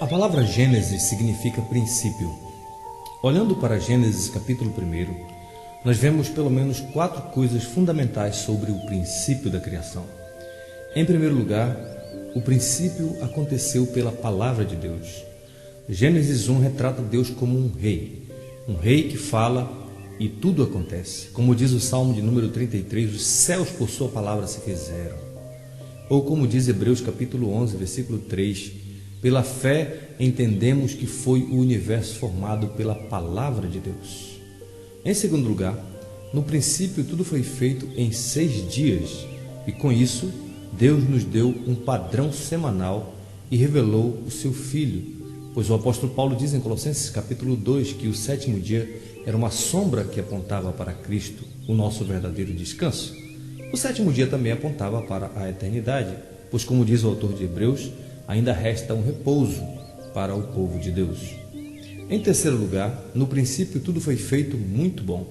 A palavra Gênesis significa princípio. Olhando para Gênesis capítulo 1, nós vemos pelo menos 4 coisas fundamentais sobre o princípio da criação. Em primeiro lugar, o princípio aconteceu pela palavra de Deus. Gênesis 1 retrata Deus como um rei que fala e tudo acontece. Como diz o Salmo de número 33, os céus por sua palavra se fizeram. Ou como diz Hebreus capítulo 11, versículo 3, pela fé entendemos que foi o universo formado pela palavra de Deus. Em segundo lugar, no princípio tudo foi feito em 6 dias, e com isso Deus nos deu um padrão semanal e revelou o seu Filho, pois o apóstolo Paulo diz em Colossenses capítulo 2 que o 7º dia era uma sombra que apontava para Cristo, o nosso verdadeiro descanso. O 7º dia também apontava para a eternidade, pois como diz o autor de Hebreus, ainda resta um repouso para o povo de Deus. Em terceiro lugar, no princípio tudo foi feito muito bom.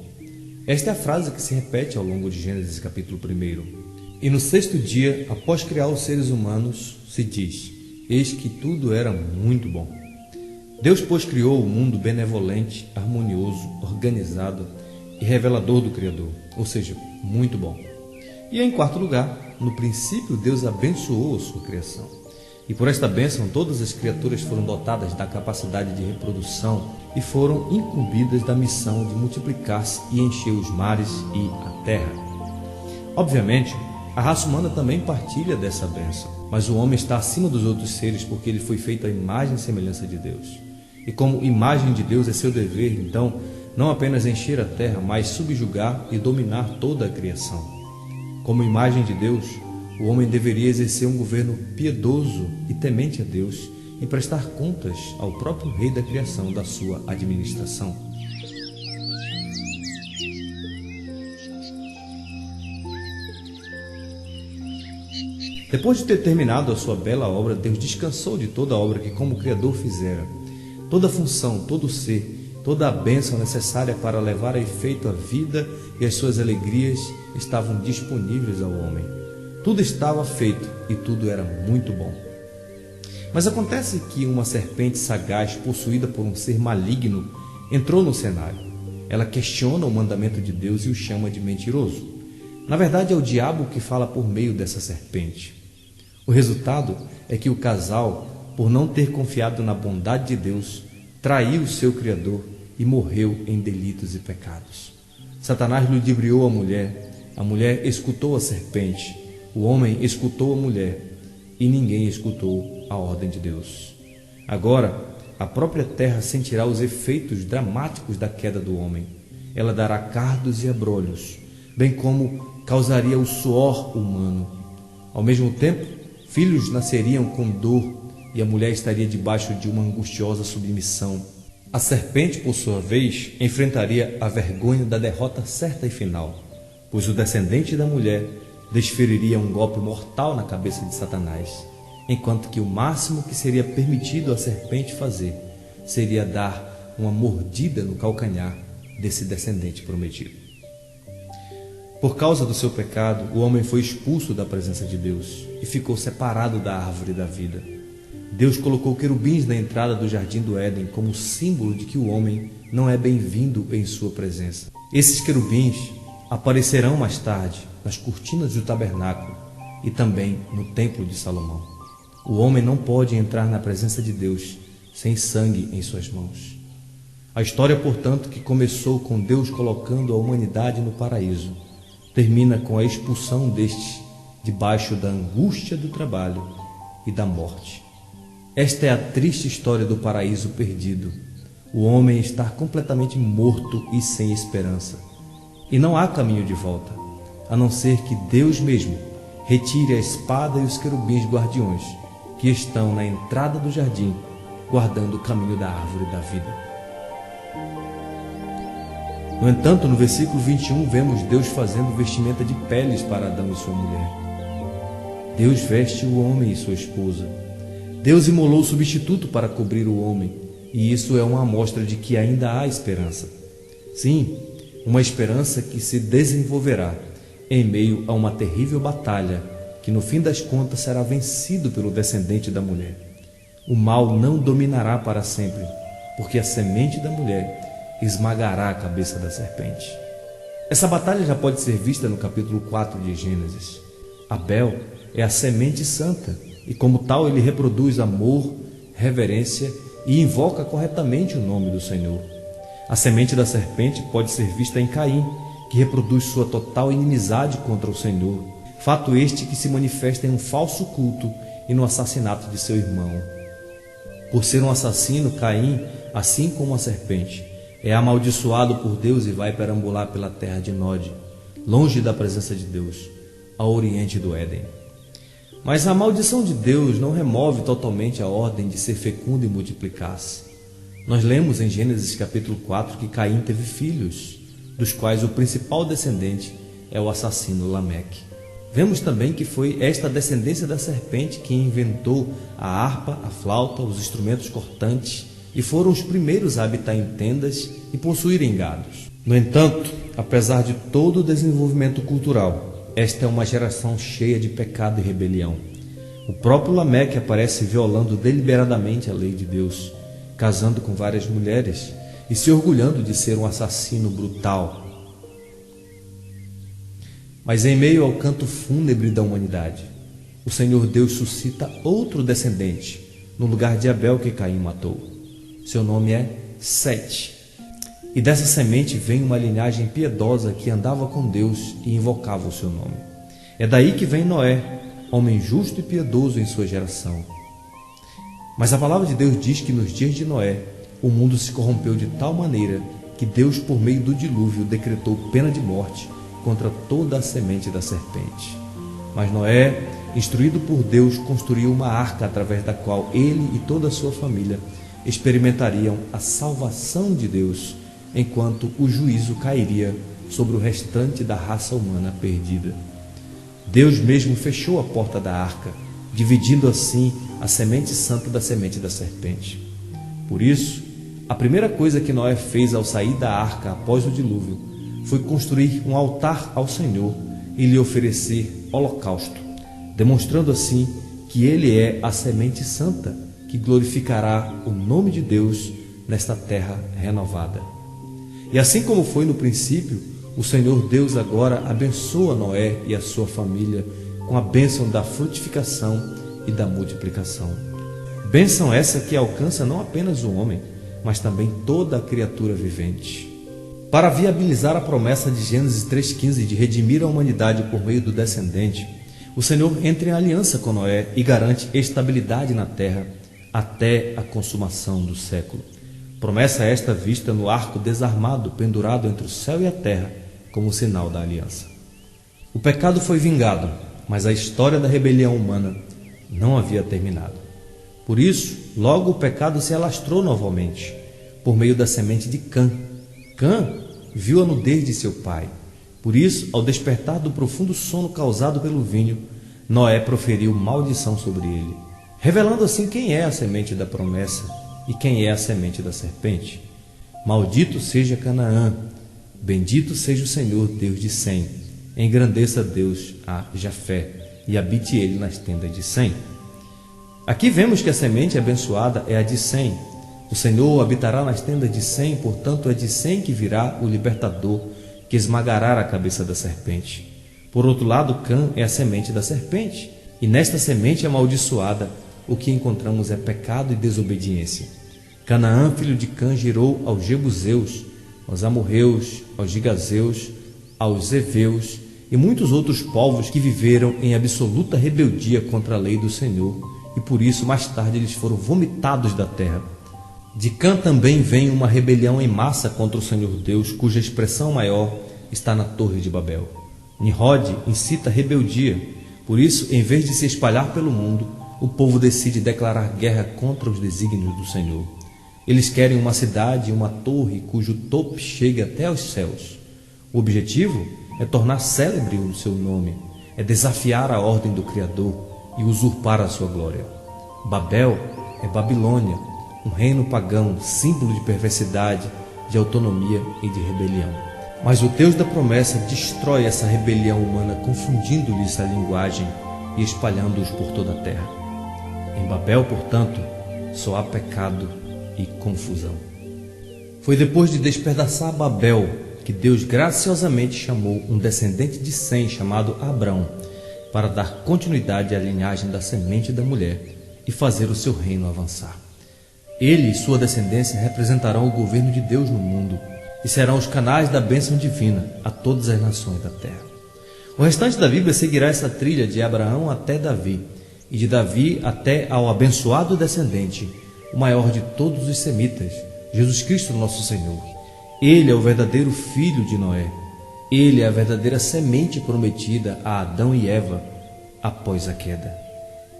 Esta é a frase que se repete ao longo de Gênesis capítulo 1. E no 6º dia, após criar os seres humanos, se diz: eis que tudo era muito bom. Deus, pois, criou o mundo benevolente, harmonioso, organizado e revelador do Criador, ou seja, muito bom. E em quarto lugar, no princípio Deus abençoou a sua criação. E por esta bênção todas as criaturas foram dotadas da capacidade de reprodução e foram incumbidas da missão de multiplicar-se e encher os mares e a terra. Obviamente, a raça humana também partilha dessa bênção, mas o homem está acima dos outros seres porque ele foi feito à imagem e semelhança de Deus. E como imagem de Deus é seu dever, então, não apenas encher a terra, mas subjugar e dominar toda a criação. Como imagem de Deus, o homem deveria exercer um governo piedoso e temente a Deus e prestar contas ao próprio Rei da criação da sua administração. Depois de ter terminado a sua bela obra, Deus descansou de toda a obra que como Criador fizera. Toda a função, todo o ser, toda a bênção necessária para levar a efeito a vida e as suas alegrias estavam disponíveis ao homem. Tudo estava feito e tudo era muito bom. Mas acontece que uma serpente sagaz, possuída por um ser maligno, entrou no cenário. Ela questiona o mandamento de Deus e o chama de mentiroso. Na verdade, é o diabo que fala por meio dessa serpente. O resultado é que o casal, por não ter confiado na bondade de Deus, traiu o seu Criador e morreu em delitos e pecados. Satanás ludibriou a mulher escutou a serpente, o homem escutou a mulher e ninguém escutou a ordem de Deus. Agora, a própria terra sentirá os efeitos dramáticos da queda do homem. Ela dará cardos e abrolhos, bem como causaria o suor humano. Ao mesmo tempo, filhos nasceriam com dor e a mulher estaria debaixo de uma angustiosa submissão. A serpente, por sua vez, enfrentaria a vergonha da derrota certa e final, pois o descendente da mulher desferiria um golpe mortal na cabeça de Satanás, enquanto que o máximo que seria permitido à serpente fazer seria dar uma mordida no calcanhar desse descendente prometido. Por causa do seu pecado, o homem foi expulso da presença de Deus e ficou separado da árvore da vida. Deus colocou querubins na entrada do jardim do Éden como símbolo de que o homem não é bem-vindo em sua presença. Esses querubins aparecerão mais tarde nas cortinas do tabernáculo e também no templo de Salomão. O homem não pode entrar na presença de Deus sem sangue em suas mãos. A história, portanto, que começou com Deus colocando a humanidade no paraíso, termina com a expulsão destes debaixo da angústia do trabalho e da morte. Esta é a triste história do paraíso perdido. O homem está completamente morto e sem esperança. E não há caminho de volta, a não ser que Deus mesmo retire a espada e os querubins guardiões que estão na entrada do jardim, guardando o caminho da árvore da vida. No entanto, no versículo 21, vemos Deus fazendo vestimenta de peles para Adão e sua mulher. Deus veste o homem e sua esposa. Deus imolou o substituto para cobrir o homem, e isso é uma amostra de que ainda há esperança. Sim, uma esperança que se desenvolverá em meio a uma terrível batalha que no fim das contas será vencido pelo descendente da mulher. O mal não dominará para sempre, porque a semente da mulher esmagará a cabeça da serpente. Essa batalha já pode ser vista no capítulo 4 de Gênesis. Abel é a semente santa e, como tal, ele reproduz amor, reverência e invoca corretamente o nome do Senhor. A semente da serpente pode ser vista em Caim, que reproduz sua total inimizade contra o Senhor. Fato este que se manifesta em um falso culto e no assassinato de seu irmão. Por ser um assassino, Caim, assim como a serpente, é amaldiçoado por Deus e vai perambular pela terra de Nod, longe da presença de Deus, ao oriente do Éden. Mas a maldição de Deus não remove totalmente a ordem de ser fecundo e multiplicar-se. Nós lemos em Gênesis capítulo 4 que Caim teve filhos, dos quais o principal descendente é o assassino Lameque. Vemos também que foi esta descendência da serpente que inventou a harpa, a flauta, os instrumentos cortantes e foram os primeiros a habitar em tendas e possuírem gados. No entanto, apesar de todo o desenvolvimento cultural, esta é uma geração cheia de pecado e rebelião. O próprio Lameque aparece violando deliberadamente a lei de Deus, casando com várias mulheres e se orgulhando de ser um assassino brutal. Mas em meio ao canto fúnebre da humanidade, o Senhor Deus suscita outro descendente no lugar de Abel que Caim matou. Seu nome é Sete. E dessa semente vem uma linhagem piedosa que andava com Deus e invocava o seu nome. É daí que vem Noé, homem justo e piedoso em sua geração. Mas a palavra de Deus diz que nos dias de Noé, o mundo se corrompeu de tal maneira que Deus, por meio do dilúvio, decretou pena de morte contra toda a semente da serpente. Mas Noé, instruído por Deus, construiu uma arca através da qual ele e toda a sua família experimentariam a salvação de Deus, enquanto o juízo cairia sobre o restante da raça humana perdida. Deus mesmo fechou a porta da arca, dividindo assim a semente santa da semente da serpente. Por isso, a primeira coisa que Noé fez ao sair da arca após o dilúvio foi construir um altar ao Senhor e lhe oferecer holocausto, demonstrando assim que ele é a semente santa que glorificará o nome de Deus nesta terra renovada. E assim como foi no princípio, o Senhor Deus agora abençoa Noé e a sua família com a bênção da frutificação e da multiplicação. Bênção essa que alcança não apenas o homem, mas também toda a criatura vivente. Para viabilizar a promessa de Gênesis 3,15 de redimir a humanidade por meio do descendente, o Senhor entra em aliança com Noé e garante estabilidade na terra até a consumação do século. Promessa esta vista no arco desarmado pendurado entre o céu e a terra como sinal da aliança. O pecado foi vingado, mas a história da rebelião humana não havia terminado. Por isso, logo o pecado se alastrou novamente, por meio da semente de Cã. Cã viu a nudez de seu pai. Por isso, ao despertar do profundo sono causado pelo vinho, Noé proferiu maldição sobre ele, revelando assim quem é a semente da promessa e quem é a semente da serpente. Maldito seja Canaã, bendito seja o Senhor Deus de Sem, engrandeça Deus a Jafé e habite ele nas tendas de Sem. Aqui vemos que a semente abençoada é a de Sem. O Senhor habitará nas tendas de Sem, portanto é de Sem que virá o libertador, que esmagará a cabeça da serpente. Por outro lado, Cã é a semente da serpente, e nesta semente amaldiçoada, o que encontramos é pecado e desobediência. Canaã, filho de Cã, gerou aos Jebuseus, aos Amorreus, aos Gigazeus, aos Eveus e muitos outros povos que viveram em absoluta rebeldia contra a lei do Senhor, e por isso mais tarde eles foram vomitados da terra. De Cã também vem uma rebelião em massa contra o Senhor Deus, cuja expressão maior está na Torre de Babel. Nimrod incita a rebeldia, por isso, em vez de se espalhar pelo mundo, o povo decide declarar guerra contra os desígnios do Senhor. Eles querem uma cidade e uma torre cujo topo chegue até aos céus. O objetivo é tornar célebre o seu nome, é desafiar a ordem do Criador e usurpar a sua glória. Babel é Babilônia, um reino pagão, símbolo de perversidade, de autonomia e de rebelião. Mas o Deus da promessa destrói essa rebelião humana, confundindo-lhes a linguagem e espalhando-os por toda a terra. Em Babel, portanto, só há pecado e confusão. Foi depois de despedaçar Babel que Deus graciosamente chamou um descendente de Sem chamado Abrão para dar continuidade à linhagem da semente da mulher e fazer o seu reino avançar. Ele e sua descendência representarão o governo de Deus no mundo e serão os canais da bênção divina a todas as nações da terra. O restante da Bíblia seguirá essa trilha de Abraão até Davi e de Davi até ao abençoado descendente, o maior de todos os semitas, Jesus Cristo nosso Senhor. Ele é o verdadeiro filho de Noé. Ele é a verdadeira semente prometida a Adão e Eva após a queda.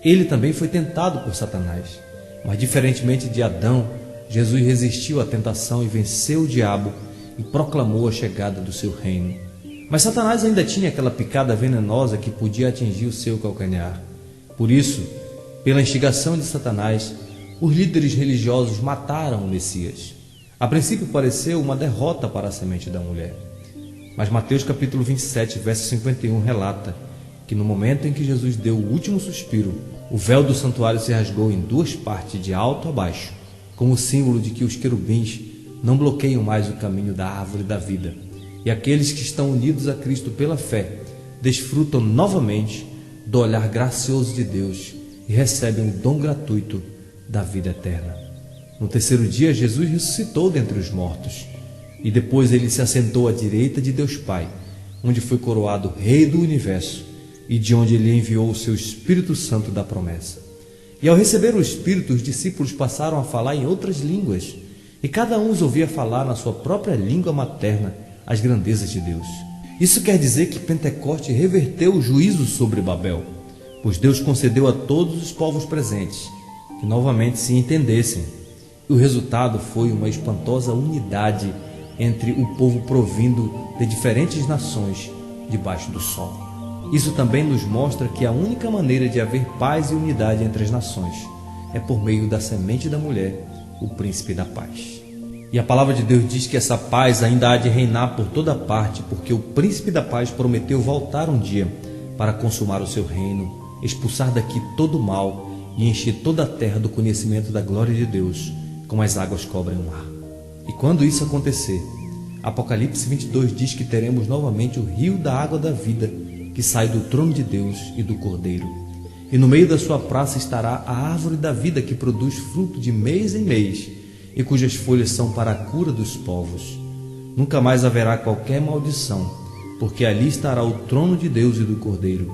Ele também foi tentado por Satanás, mas diferentemente de Adão, Jesus resistiu à tentação e venceu o diabo e proclamou a chegada do seu reino. Mas Satanás ainda tinha aquela picada venenosa que podia atingir o seu calcanhar. Por isso, pela instigação de Satanás, os líderes religiosos mataram o Messias. A princípio pareceu uma derrota para a semente da mulher. Mas Mateus capítulo 27, verso 51 relata que no momento em que Jesus deu o último suspiro, o véu do santuário se rasgou em duas partes de alto a baixo, como símbolo de que os querubins não bloqueiam mais o caminho da árvore da vida, e aqueles que estão unidos a Cristo pela fé desfrutam novamente do olhar gracioso de Deus e recebem o dom gratuito da vida eterna. No terceiro dia, Jesus ressuscitou dentre os mortos, e depois ele se assentou à direita de Deus Pai, onde foi coroado Rei do Universo, e de onde ele enviou o seu Espírito Santo da promessa. E ao receber o Espírito, os discípulos passaram a falar em outras línguas, e cada um os ouvia falar na sua própria língua materna as grandezas de Deus. Isso quer dizer que Pentecoste reverteu o juízo sobre Babel, pois Deus concedeu a todos os povos presentes que novamente se entendessem, e o resultado foi uma espantosa unidade entre o povo provindo de diferentes nações debaixo do sol. Isso também nos mostra que a única maneira de haver paz e unidade entre as nações é por meio da semente da mulher, o príncipe da paz. E a palavra de Deus diz que essa paz ainda há de reinar por toda parte, porque o príncipe da paz prometeu voltar um dia para consumar o seu reino, expulsar daqui todo o mal e encher toda a terra do conhecimento da glória de Deus, como as águas cobrem o mar. E quando isso acontecer, Apocalipse 22 diz que teremos novamente o rio da água da vida, que sai do trono de Deus e do Cordeiro. E no meio da sua praça estará a árvore da vida, que produz fruto de mês em mês, e cujas folhas são para a cura dos povos. Nunca mais haverá qualquer maldição, porque ali estará o trono de Deus e do Cordeiro,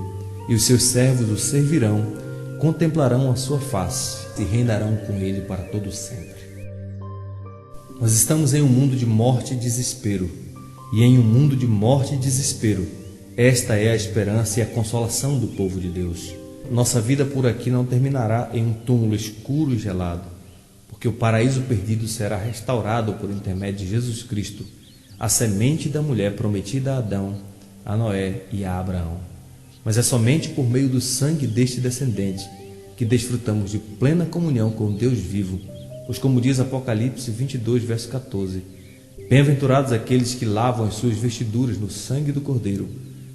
e os seus servos o servirão, contemplarão a sua face e reinarão com ele para todo sempre. Nós estamos em um mundo de morte e desespero, e em um mundo de morte e desespero, esta é a esperança e a consolação do povo de Deus. Nossa vida por aqui não terminará em um túmulo escuro e gelado, porque o paraíso perdido será restaurado por intermédio de Jesus Cristo, a semente da mulher prometida a Adão, a Noé e a Abraão. Mas é somente por meio do sangue deste descendente que desfrutamos de plena comunhão com o Deus vivo, pois como diz Apocalipse 22, verso 14, bem-aventurados aqueles que lavam as suas vestiduras no sangue do Cordeiro,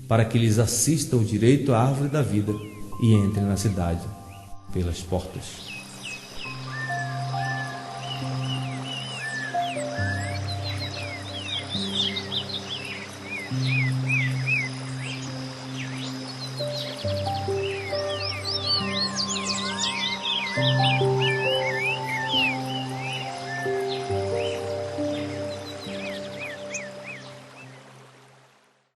para que lhes assista o direito à árvore da vida e entrem na cidade pelas portas.